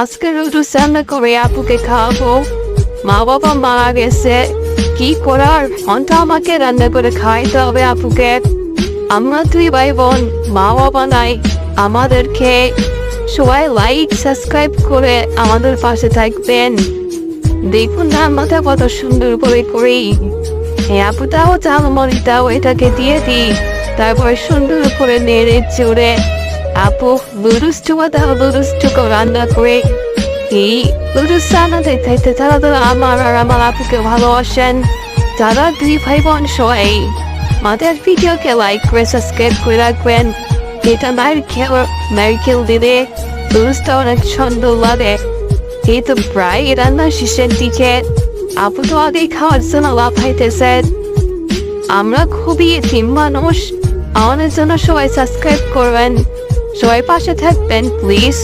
আজকে নুডলস রান্না করে আপুকে খাওয়াবো। মা বাবা মারা গেছে, কি করার, অন্ত আমাকে রান্না করে খাইতে হবে আপুকে। আমরা দুই ভাই বোন, মা বাবা নাই আমাদেরকে। সবাই লাইক সাবস্ক্রাইব করে আমাদের পাশে থাকবেন। দেখুন রান্নাটা কত সুন্দর করে করি। আপুটাও ঝালমরিটাও এটাকে দিয়ে দিই, তারপর সুন্দর করে নেড়ে চড়ে আপু লুডুসটুকো রান্না করে এই লুডুস রান্নাতে খাইতে তারা আমার আর আমার আপুকে ভালোবাসেন। যারা দুই ভাই বোন সবাই আমাদের ভিডিওকে লাইক করে সাবস্ক্রাইব করে রাখবেন। এটা নারকেল দিলে লুডুসটা অনেক সুন্দর লাগে। এই তো প্রায় রান্না শেষের দিকে, আপু তো আগে খাওয়ার জন্য লাফাইতেছে। আমরা খুবই টিম মানুষ, আমাদের জন্য সবাই সাবস্ক্রাইব করবেন, সবাই পাশে থাকবেন প্লিজ।